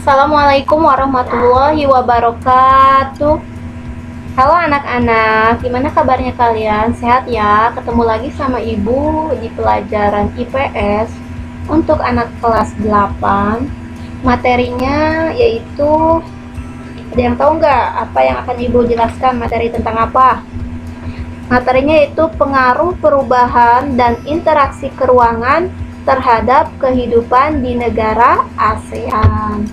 Assalamualaikum warahmatullahi wabarakatuh. Halo anak-anak, gimana kabarnya kalian? Sehat ya? Ketemu lagi sama Ibu di pelajaran IPS untuk anak kelas 8. Materinya yaitu, ada yang tahu nggak apa yang akan Ibu jelaskan? Materi tentang apa? Materinya yaitu pengaruh perubahan dan interaksi keruangan terhadap kehidupan di negara ASEAN.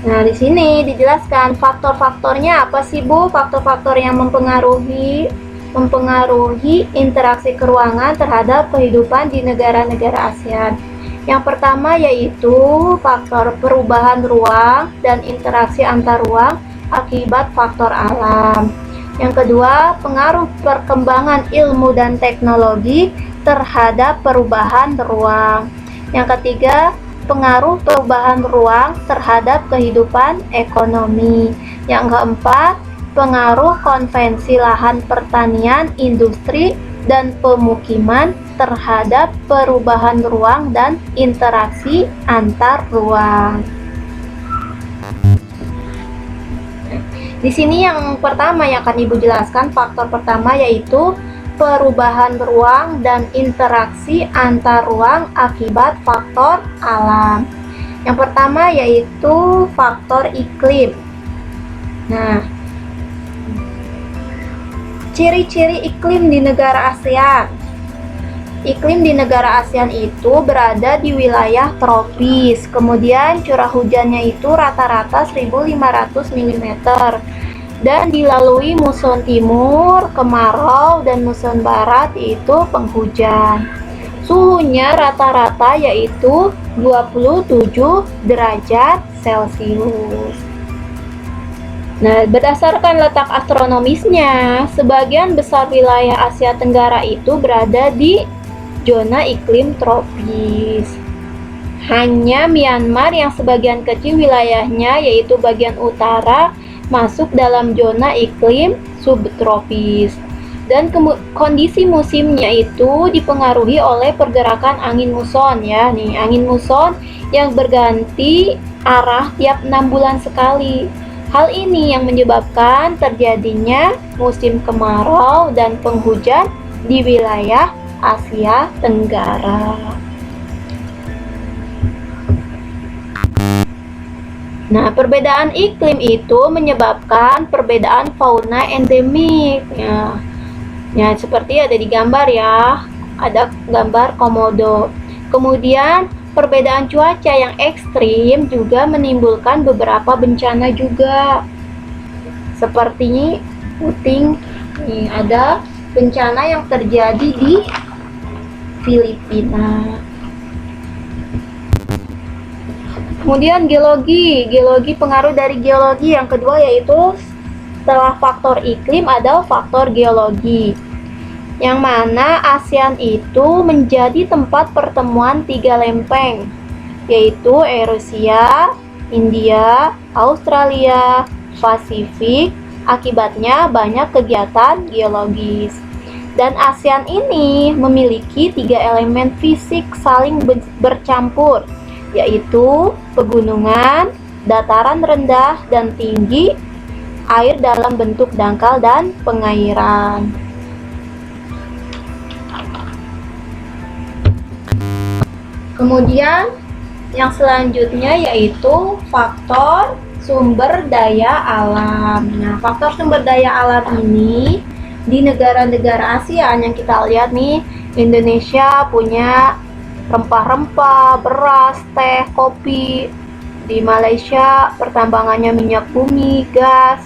Nah, di sini dijelaskan faktor-faktornya apa sih, Bu? Faktor-faktor yang mempengaruhi interaksi keruangan terhadap kehidupan di negara-negara ASEAN. Yang pertama yaitu faktor perubahan ruang dan interaksi antar ruang akibat faktor alam. Yang kedua, pengaruh perkembangan ilmu dan teknologi terhadap perubahan ruang. Yang ketiga, pengaruh perubahan ruang terhadap kehidupan ekonomi. Yang keempat, pengaruh konvensi lahan pertanian, industri, dan pemukiman terhadap perubahan ruang dan interaksi antar ruang. Di sini yang pertama yang akan Ibu jelaskan, faktor pertama yaitu perubahan ruang dan interaksi antar ruang akibat faktor alam. Yang pertama yaitu faktor iklim. Nah, ciri-ciri iklim di negara ASEAN. Iklim di negara ASEAN itu berada di wilayah tropis. Kemudian curah hujannya itu rata-rata 1.500 mm. Dan dilalui muson timur, kemarau, dan muson barat yaitu penghujan. Suhunya rata-rata yaitu 27 derajat Celcius. Nah, berdasarkan letak astronomisnya, sebagian besar wilayah Asia Tenggara itu berada di zona iklim tropis. Hanya Myanmar yang sebagian kecil wilayahnya yaitu bagian utara masuk dalam zona iklim subtropis. Dan kondisi musimnya itu dipengaruhi oleh pergerakan angin muson ya. Nih, angin muson yang berganti arah tiap 6 bulan sekali. Hal ini yang menyebabkan terjadinya musim kemarau dan penghujan di wilayah Asia Tenggara. Nah, perbedaan iklim itu menyebabkan perbedaan fauna endemik. Ya, seperti ada di gambar ya, ada gambar komodo. Kemudian, perbedaan cuaca yang ekstrim juga menimbulkan beberapa bencana juga. Seperti puting, nih, ada bencana yang terjadi di Filipina. Kemudian geologi pengaruh dari geologi yang kedua yaitu setelah faktor iklim ada faktor geologi, yang mana ASEAN itu menjadi tempat pertemuan 3 lempeng yaitu Eurasia, India, Australia, Pasifik. Akibatnya banyak kegiatan geologis. Dan ASEAN ini memiliki 3 elemen fisik saling bercampur, yaitu pegunungan, dataran rendah dan tinggi, air dalam bentuk dangkal dan pengairan. Kemudian yang selanjutnya yaitu faktor sumber daya alam. Nah, faktor sumber daya alam ini di negara-negara ASEAN yang kita lihat nih, Indonesia punya rempah-rempah, beras, teh, kopi. Di Malaysia pertambangannya minyak bumi, gas.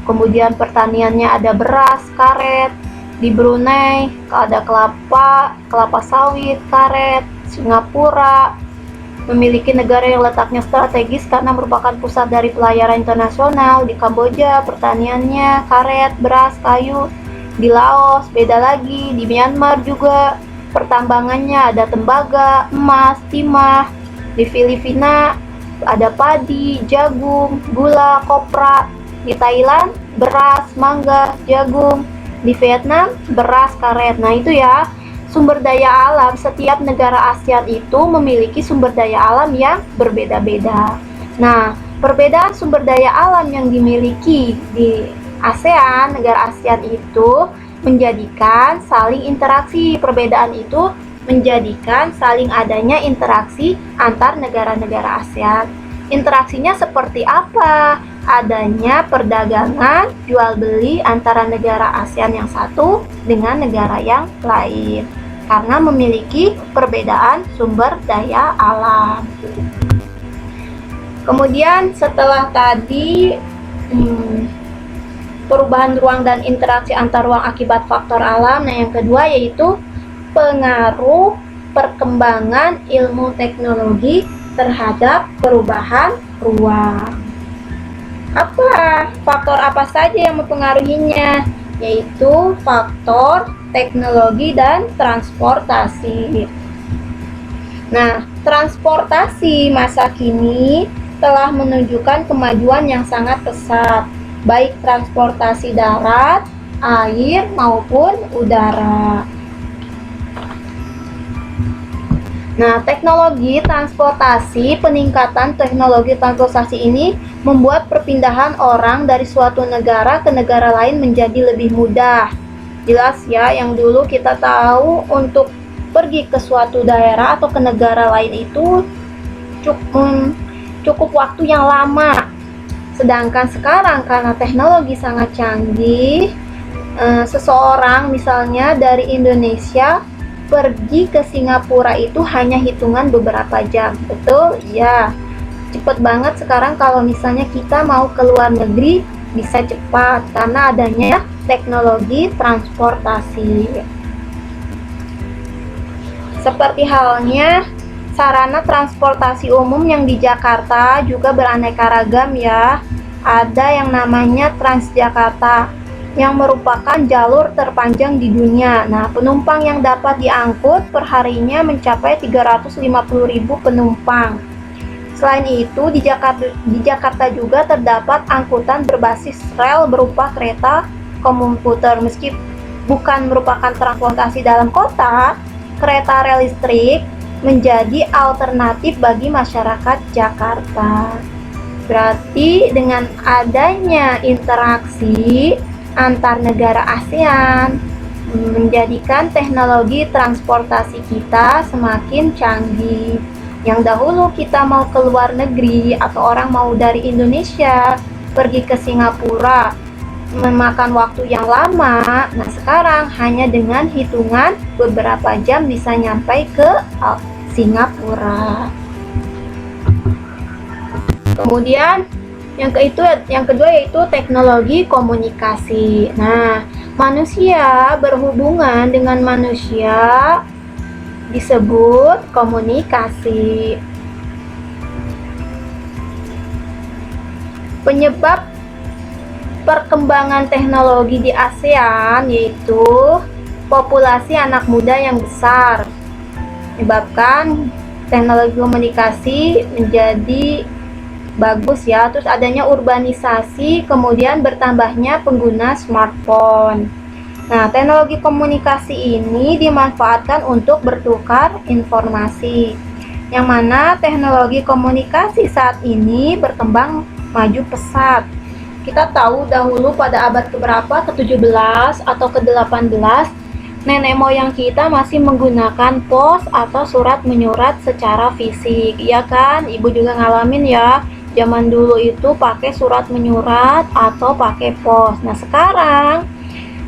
Kemudian pertaniannya ada beras, karet. Di Brunei ada kelapa sawit, karet. Singapura memiliki negara yang letaknya strategis karena merupakan pusat dari pelayaran internasional. Di Kamboja pertaniannya karet, beras, kayu. Di Laos beda lagi. Di Myanmar juga pertambangannya ada tembaga, emas, timah. Di Filipina ada padi, jagung, gula, kopra. Di Thailand beras, mangga, jagung. Di Vietnam beras, karet. Nah, itu ya sumber daya alam, setiap negara ASEAN itu memiliki sumber daya alam yang berbeda-beda. Nah, perbedaan sumber daya alam yang dimiliki di ASEAN, negara ASEAN itu menjadikan saling interaksi. Perbedaan itu menjadikan saling adanya interaksi antar negara-negara ASEAN. Interaksinya seperti apa? Adanya perdagangan jual beli antara negara ASEAN yang satu dengan negara yang lain karena memiliki perbedaan sumber daya alam. Kemudian setelah tadi perubahan ruang dan interaksi antar ruang akibat faktor alam, nah yang kedua yaitu pengaruh perkembangan ilmu teknologi terhadap perubahan ruang. Faktor apa saja yang mempengaruhinya? Yaitu faktor teknologi dan transportasi. Nah, transportasi masa kini telah menunjukkan kemajuan yang sangat pesat, baik transportasi darat, air, maupun udara. Nah, peningkatan teknologi transportasi ini membuat perpindahan orang dari suatu negara ke negara lain menjadi lebih mudah. Jelas ya, yang dulu kita tahu untuk pergi ke suatu daerah atau ke negara lain itu cukup waktu yang lama. Sedangkan sekarang karena teknologi sangat canggih, seseorang misalnya dari Indonesia pergi ke Singapura itu hanya hitungan beberapa jam. Betul? Ya. Cepet banget sekarang kalau misalnya kita mau ke luar negeri bisa cepat karena adanya teknologi transportasi. Seperti halnya sarana transportasi umum yang di Jakarta juga beraneka ragam ya. Ada yang namanya Transjakarta yang merupakan jalur terpanjang di dunia. Nah, penumpang yang dapat diangkut perharinya mencapai 350.000 penumpang. Selain itu, di Jakarta juga terdapat angkutan berbasis rel berupa kereta komuter. Meski bukan merupakan transportasi dalam kota, kereta rel listrik menjadi alternatif bagi masyarakat Jakarta. Berarti dengan adanya interaksi antar negara ASEAN menjadikan teknologi transportasi kita semakin canggih. Yang dahulu kita mau ke luar negeri atau orang mau dari Indonesia pergi ke Singapura memakan waktu yang lama. Nah, sekarang hanya dengan hitungan beberapa jam bisa nyampe ke Singapura. Kemudian yang kedua yaitu teknologi komunikasi. Nah, manusia berhubungan dengan manusia disebut komunikasi. Penyebab perkembangan teknologi di ASEAN yaitu populasi anak muda yang besar, menyebabkan teknologi komunikasi menjadi bagus ya. Terus adanya urbanisasi, kemudian bertambahnya pengguna smartphone. Nah, teknologi komunikasi ini dimanfaatkan untuk bertukar informasi, yang mana teknologi komunikasi saat ini berkembang maju pesat. Kita tahu dahulu pada abad keberapa, ke-17 atau ke-18, nenek moyang kita masih menggunakan pos atau surat menyurat secara fisik. Iya kan? Ibu juga ngalamin ya. Zaman dulu itu pakai surat menyurat atau pakai pos. Nah, sekarang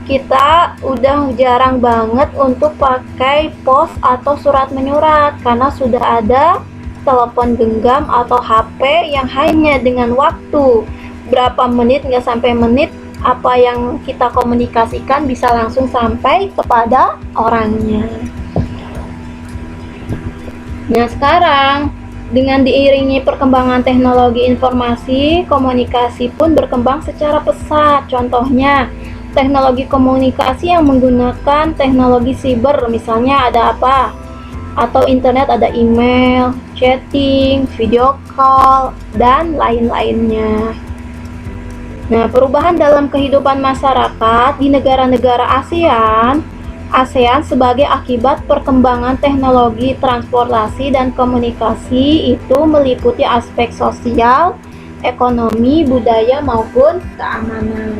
kita udah jarang banget untuk pakai pos atau surat menyurat karena sudah ada telepon genggam atau HP yang hanya dengan waktu berapa menit, nggak sampai menit, apa yang kita komunikasikan bisa langsung sampai kepada orangnya. Nah, sekarang dengan diiringi perkembangan teknologi informasi, komunikasi pun berkembang secara pesat. Contohnya, teknologi komunikasi yang menggunakan teknologi siber, misalnya ada apa? Atau internet, ada email, chatting, video call, dan lain-lainnya. Nah, perubahan dalam kehidupan masyarakat di negara-negara ASEAN ASEAN sebagai akibat perkembangan teknologi transportasi dan komunikasi itu meliputi aspek sosial, ekonomi, budaya maupun keamanan.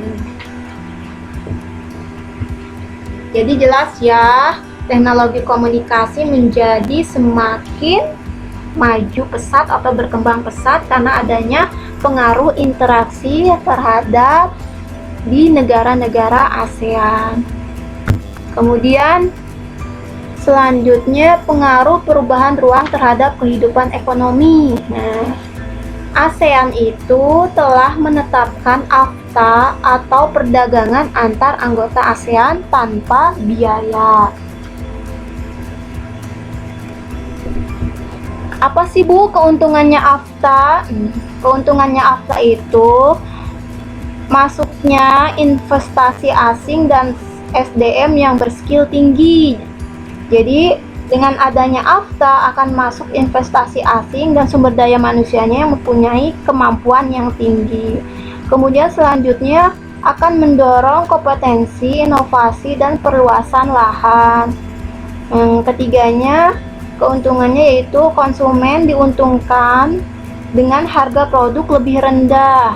Jadi jelas ya, teknologi komunikasi menjadi semakin maju pesat atau berkembang pesat karena adanya pengaruh interaksi terhadap di negara-negara ASEAN. Kemudian selanjutnya pengaruh perubahan ruang terhadap kehidupan ekonomi. Nah, ASEAN itu telah menetapkan AFTA atau perdagangan antar anggota ASEAN tanpa biaya. Apa sih Bu keuntungannya AFTA? Keuntungannya AFTA itu masuknya investasi asing dan SDM yang berskill tinggi. Jadi dengan adanya AFTA akan masuk investasi asing dan sumber daya manusianya yang mempunyai kemampuan yang tinggi. Kemudian selanjutnya akan mendorong kompetensi, inovasi, dan perluasan lahan. Yang ketiganya, keuntungannya yaitu konsumen diuntungkan dengan harga produk lebih rendah.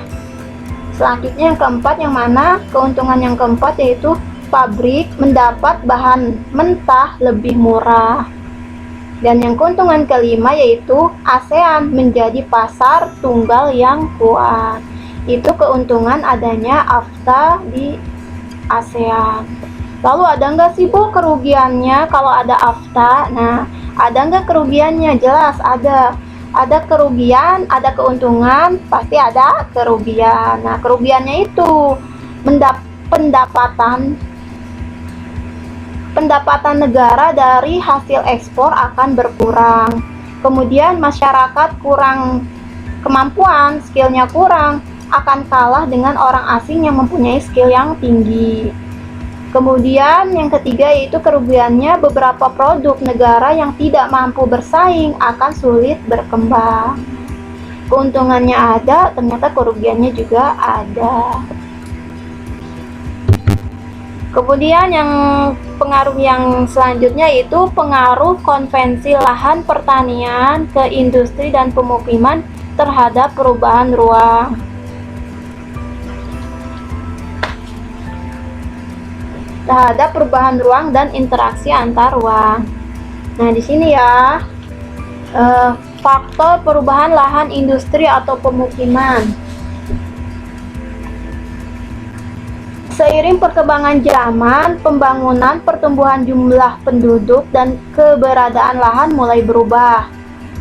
Selanjutnya yang keempat, yang mana keuntungan yang keempat yaitu pabrik mendapat bahan mentah lebih murah. Dan yang keuntungan kelima yaitu ASEAN menjadi pasar tunggal yang kuat. Itu keuntungan adanya AFTA di ASEAN. Lalu ada nggak sih Bu kerugiannya kalau ada AFTA? Nah, ada nggak kerugiannya? Jelas ada. Ada kerugian, ada keuntungan, pasti ada kerugian. Nah, kerugiannya itu pendapatan negara dari hasil ekspor akan berkurang. Kemudian masyarakat kurang kemampuan, skillnya kurang, akan kalah dengan orang asing yang mempunyai skill yang tinggi. Kemudian yang ketiga yaitu kerugiannya beberapa produk negara yang tidak mampu bersaing akan sulit berkembang. Keuntungannya ada, ternyata kerugiannya juga ada. Kemudian yang pengaruh yang selanjutnya yaitu pengaruh konvensi lahan pertanian ke industri dan pemukiman terhadap perubahan ruang. Terhadap perubahan ruang dan interaksi antar ruang. Nah, di sini ya, faktor perubahan lahan industri atau pemukiman. Seiring perkembangan zaman, pembangunan, pertumbuhan jumlah penduduk, dan keberadaan lahan mulai berubah.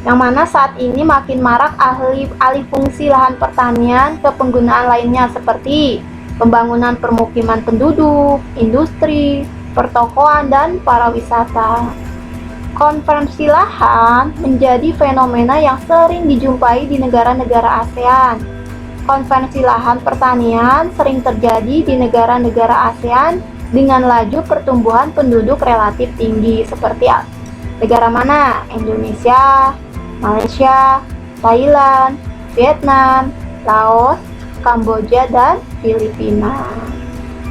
Yang mana saat ini makin marak alih fungsi lahan pertanian ke penggunaan lainnya seperti pembangunan permukiman penduduk, industri, pertokoan, dan pariwisata. Konversi lahan menjadi fenomena yang sering dijumpai di negara-negara ASEAN. Konversi lahan pertanian sering terjadi di negara-negara ASEAN dengan laju pertumbuhan penduduk relatif tinggi seperti negara mana? Indonesia, Malaysia, Thailand, Vietnam, Laos, Kamboja, dan Filipina.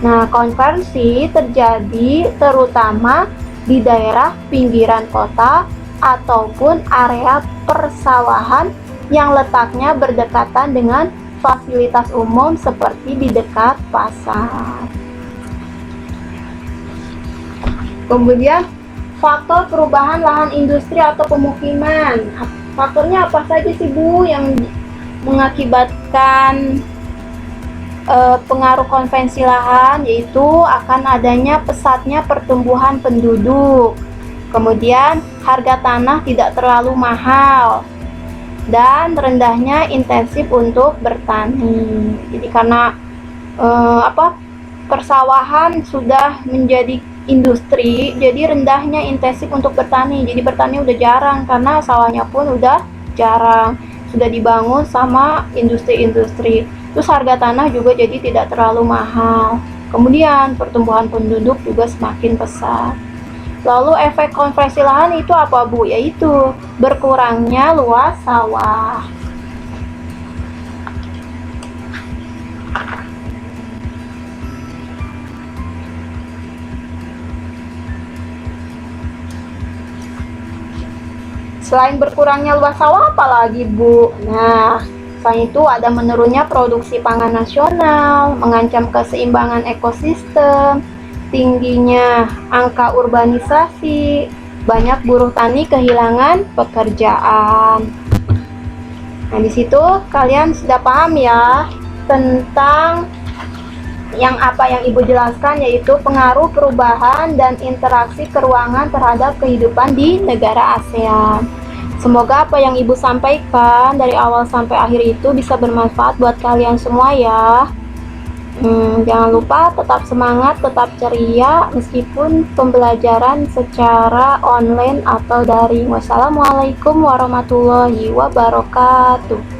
Nah, konversi terjadi terutama di daerah pinggiran kota ataupun area persawahan yang letaknya berdekatan dengan fasilitas umum seperti di dekat pasar. Kemudian, faktor perubahan lahan industri atau pemukiman. Faktornya apa saja sih Bu yang mengakibatkan pengaruh konvensi lahan? Yaitu akan adanya pesatnya pertumbuhan penduduk, kemudian harga tanah tidak terlalu mahal, dan rendahnya intensif untuk bertani. Jadi karena persawahan sudah menjadi industri, jadi rendahnya intensif untuk bertani. Jadi bertani udah jarang karena sawahnya pun udah jarang, sudah dibangun sama industri-industri. Terus harga tanah juga jadi tidak terlalu mahal. Kemudian pertumbuhan penduduk juga semakin pesat. Lalu efek konversi lahan itu apa Bu? Yaitu berkurangnya luas sawah. Selain berkurangnya luas sawah, apalagi Bu? Nah, selain itu ada menurunnya produksi pangan nasional, mengancam keseimbangan ekosistem, tingginya angka urbanisasi, banyak buruh tani kehilangan pekerjaan. Nah, di situ kalian sudah paham ya tentang yang Ibu jelaskan, yaitu pengaruh perubahan dan interaksi keuangan terhadap kehidupan di negara ASEAN. Semoga apa yang Ibu sampaikan dari awal sampai akhir itu bisa bermanfaat buat kalian semua ya. Jangan lupa tetap semangat, tetap ceria meskipun pembelajaran secara online atau daring. Wassalamualaikum warahmatullahi wabarakatuh.